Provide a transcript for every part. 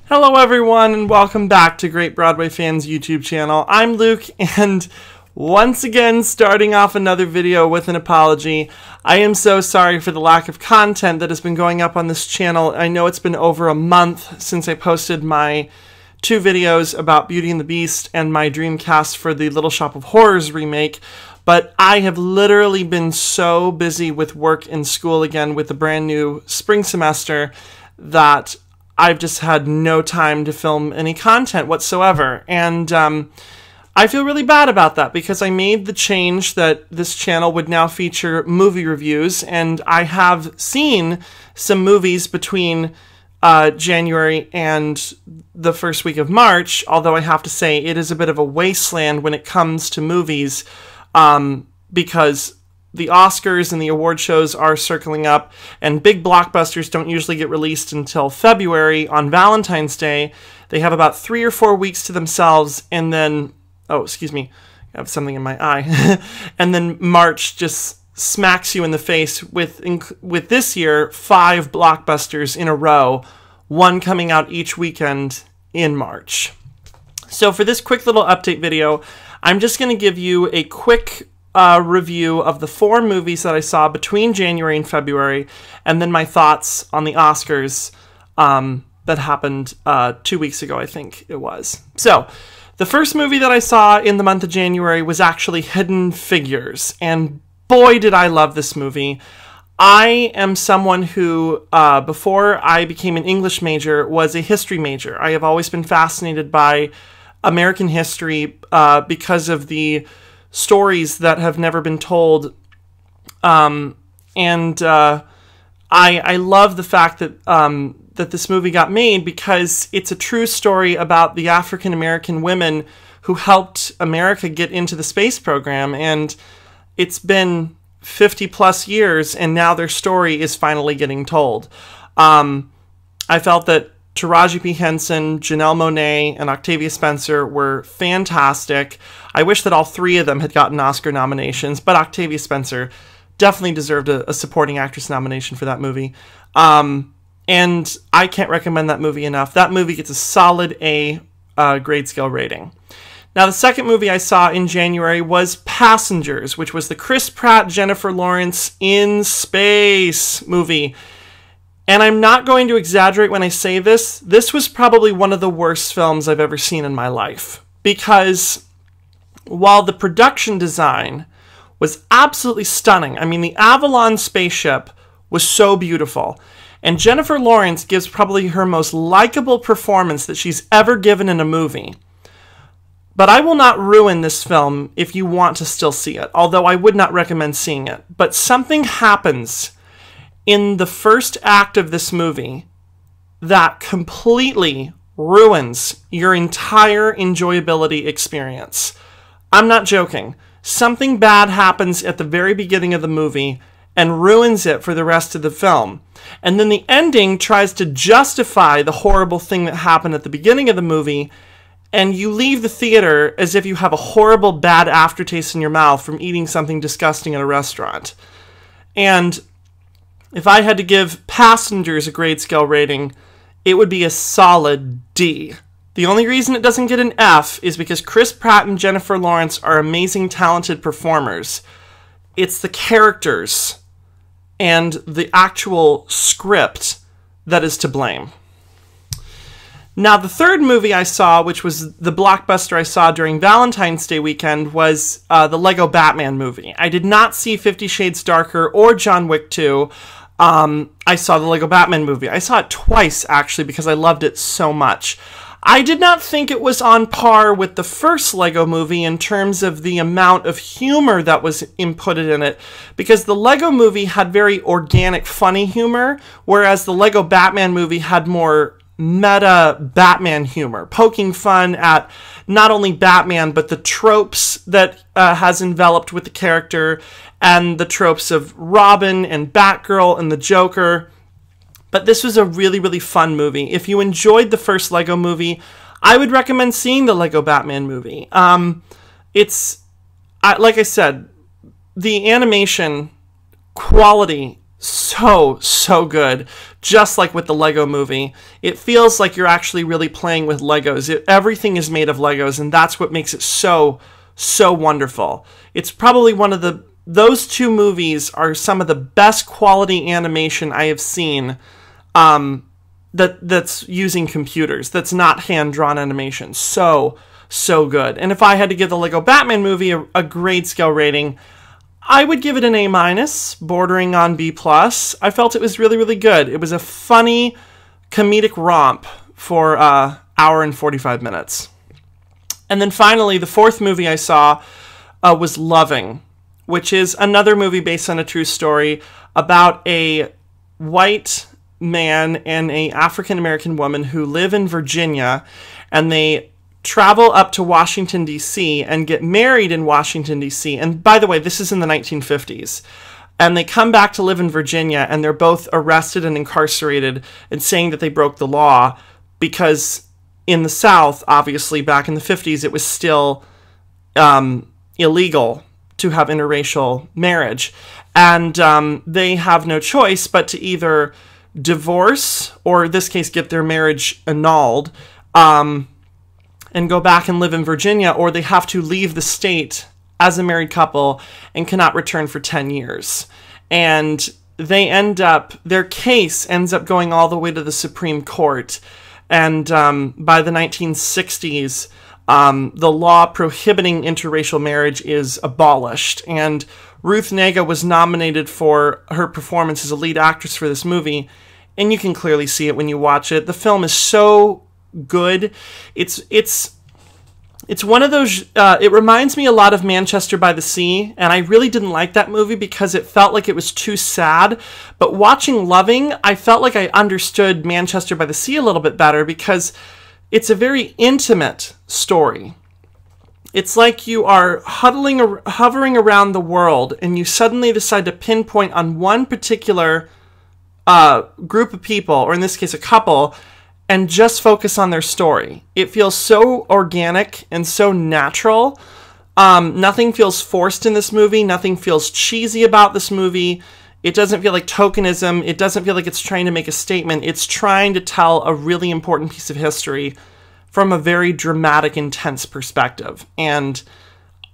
Hello everyone and welcome back to GreatBroadwayFan's YouTube channel. I'm Luke and once again starting off another video with an apology. I am so sorry for the lack of content that has been going up on this channel. I know it's been over a month since I posted my two videos about Beauty and the Beast and my Dreamcast for the Little Shop of Horrors remake, but I have literally been so busy with work and school again with the brand new spring semester that I've just had no time to film any content whatsoever, and I feel really bad about that because I made the change that this channel would now feature movie reviews, and I have seen some movies between January and the first week of March, although I have to say it is a bit of a wasteland when it comes to movies because the Oscars and the award shows are circling up, and big blockbusters don't usually get released until February on Valentine's Day. They have about 3 or 4 weeks to themselves, and then, oh, excuse me, I have something in my eye, and then March just smacks you in the face with this year 5 blockbusters in a row, one coming out each weekend in March. So for this quick little update video, I'm just going to give you a quick review of the 4 movies that I saw between January and February, and then my thoughts on the Oscars that happened 2 weeks ago, I think it was. So, the first movie that I saw in the month of January was actually Hidden Figures, and boy did I love this movie. I am someone who, before I became an English major, was a history major. I have always been fascinated by American history because of the stories that have never been told, I love the fact that that this movie got made because it's a true story about the African American women who helped America get into the space program, and it's been 50 plus years, and now their story is finally getting told. I felt that Taraji P. Henson, Janelle Monáe, and Octavia Spencer were fantastic. I wish that all 3 of them had gotten Oscar nominations, but Octavia Spencer definitely deserved a supporting actress nomination for that movie. And I can't recommend that movie enough. That movie gets a solid A grade scale rating. Now, the second movie I saw in January was Passengers, which was the Chris Pratt, Jennifer Lawrence in space movie. And I'm not going to exaggerate when I say this. This was probably one of the worst films I've ever seen in my life. Because while the production design was absolutely stunning, I mean, the Avalon spaceship was so beautiful. And Jennifer Lawrence gives probably her most likable performance that she's ever given in a movie. But I will not ruin this film if you want to still see it, although I would not recommend seeing it. But something happens in the first act of this movie that completely ruins your entire enjoyability experience. I'm not joking. Something bad happens at the very beginning of the movie and ruins it for the rest of the film. And then the ending tries to justify the horrible thing that happened at the beginning of the movie, and you leave the theater as if you have a horrible bad aftertaste in your mouth from eating something disgusting at a restaurant. And if I had to give Passengers a grade scale rating, it would be a solid D. The only reason it doesn't get an F is because Chris Pratt and Jennifer Lawrence are amazing, talented performers. It's the characters and the actual script that is to blame. Now, the third movie I saw, which was the blockbuster I saw during Valentine's Day weekend, was the Lego Batman movie. I did not see 50 Shades Darker or John Wick 2. I saw the Lego Batman movie. I saw it twice, actually, because I loved it so much. I did not think it was on par with the first Lego movie in terms of the amount of humor that was inputted in it, because the Lego movie had very organic, funny humor, whereas the Lego Batman movie had more meta Batman humor, poking fun at not only Batman, but the tropes that has enveloped with the character, and the tropes of Robin and Batgirl and the Joker. But this was a really, really fun movie. If you enjoyed the first Lego movie, I would recommend seeing the Lego Batman movie. Like I said, the animation quality so good. Just like with the Lego movie, it feels like you're actually really playing with Legos. Everything is made of Legos, and that's what makes it so wonderful. It's probably those two movies are some of the best quality animation I have seen, that's using computers, that's not hand-drawn animation. So good. And if I had to give the Lego Batman movie a grade scale rating, I would give it an A-, bordering on B+. I felt it was really good. It was a funny, comedic romp for hour and 45 minutes. And then finally, the fourth movie I saw was Loving, which is another movie based on a true story about a white man and a African-American woman who live in Virginia, and they travel up to Washington, D.C. and get married in Washington, D.C. And by the way, this is in the 1950s. And they come back to live in Virginia, and they're both arrested and incarcerated and saying that they broke the law because in the South, obviously, back in the 50s, it was still illegal to have interracial marriage. And they have no choice but to either divorce, or in this case, get their marriage annulled, and go back and live in Virginia, or they have to leave the state as a married couple and cannot return for 10 years. And their case ends up going all the way to the Supreme Court. And by the 1960s, the law prohibiting interracial marriage is abolished. And Ruth Negga was nominated for her performance as a lead actress for this movie. And you can clearly see it when you watch it. The film is so good. It's one of those, it reminds me a lot of Manchester by the Sea, and I really didn't like that movie because it felt like it was too sad. But watching Loving, I felt like I understood Manchester by the Sea a little bit better because it's a very intimate story. It's like you are hovering around the world, and you suddenly decide to pinpoint on one particular group of people, or in this case a couple, and just focus on their story. It feels so organic and so natural. Nothing feels forced in this movie. Nothing feels cheesy about this movie. It doesn't feel like tokenism. It doesn't feel like it's trying to make a statement. It's trying to tell a really important piece of history from a very dramatic, intense perspective. And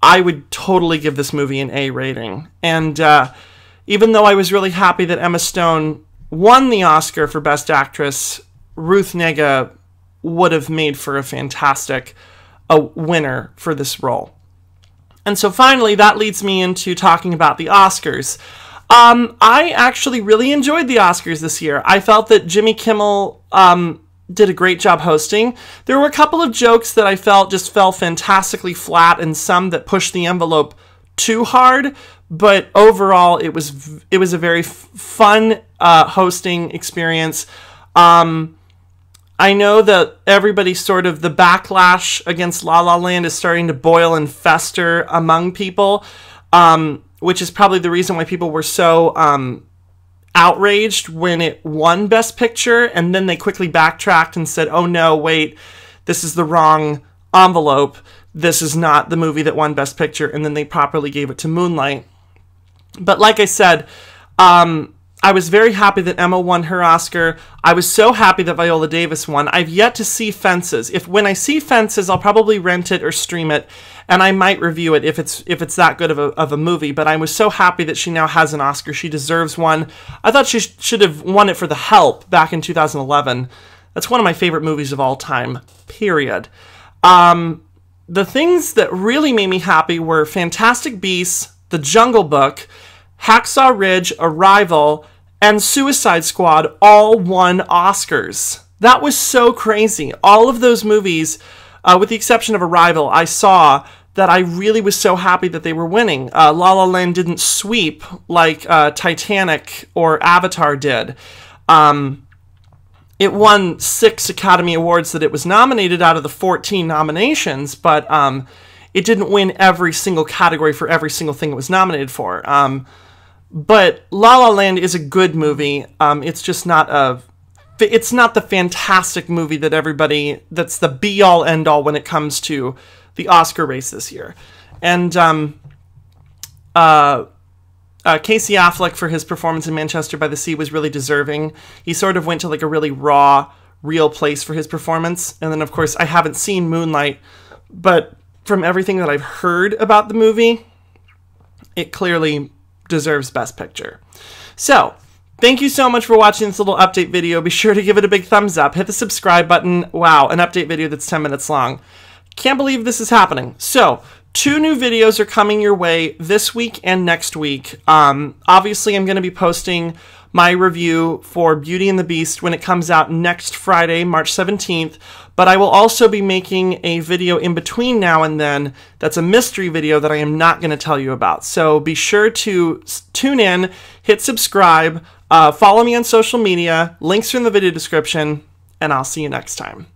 I would totally give this movie an A rating. And even though I was really happy that Emma Stone won the Oscar for Best Actress, Ruth Negga would have made for a fantastic winner for this role. And so finally, that leads me into talking about the Oscars. I actually really enjoyed the Oscars this year. I felt that Jimmy Kimmel did a great job hosting. There were a couple of jokes that I felt just fell fantastically flat, and some that pushed the envelope too hard. But overall, it was a very fun hosting experience. I know that everybody sort of, the backlash against La La Land is starting to boil and fester among people, which is probably the reason why people were so outraged when it won Best Picture, and then they quickly backtracked and said, oh no, wait, this is the wrong envelope. This is not the movie that won Best Picture, and then they properly gave it to Moonlight. But like I said, I was very happy that Emma won her Oscar. I was so happy that Viola Davis won. I've yet to see Fences. When I see Fences, I'll probably rent it or stream it, and I might review it if it's that good of a movie. But I was so happy that she now has an Oscar. She deserves one. I thought she should have won it for The Help back in 2011. That's one of my favorite movies of all time, period. The things that really made me happy were Fantastic Beasts, The Jungle Book, Hacksaw Ridge, Arrival, and Suicide Squad all won Oscars. That was so crazy. All of those movies, with the exception of Arrival, I saw that I really was so happy that they were winning. La La Land didn't sweep like Titanic or Avatar did. It won 6 Academy Awards that it was nominated out of the 14 nominations, but it didn't win every single category for every single thing it was nominated for. But La La Land is a good movie. It's just not it's not the fantastic movie that's the be-all, end-all when it comes to the Oscar race this year. And Casey Affleck, for his performance in Manchester by the Sea, was really deserving. He sort of went to like a really raw, real place for his performance. And then, of course, I haven't seen Moonlight, but from everything that I've heard about the movie, it clearly deserves Best Picture. So, thank you so much for watching this little update video. Be sure to give it a big thumbs up. Hit the subscribe button. Wow, an update video that's 10 minutes long. Can't believe this is happening. So, 2 new videos are coming your way this week and next week. Obviously, I'm going to be posting my review for Beauty and the Beast when it comes out next Friday, March 17th. But I will also be making a video in between now and then that's a mystery video that I am not going to tell you about. So be sure to tune in, hit subscribe, follow me on social media, links are in the video description, and I'll see you next time.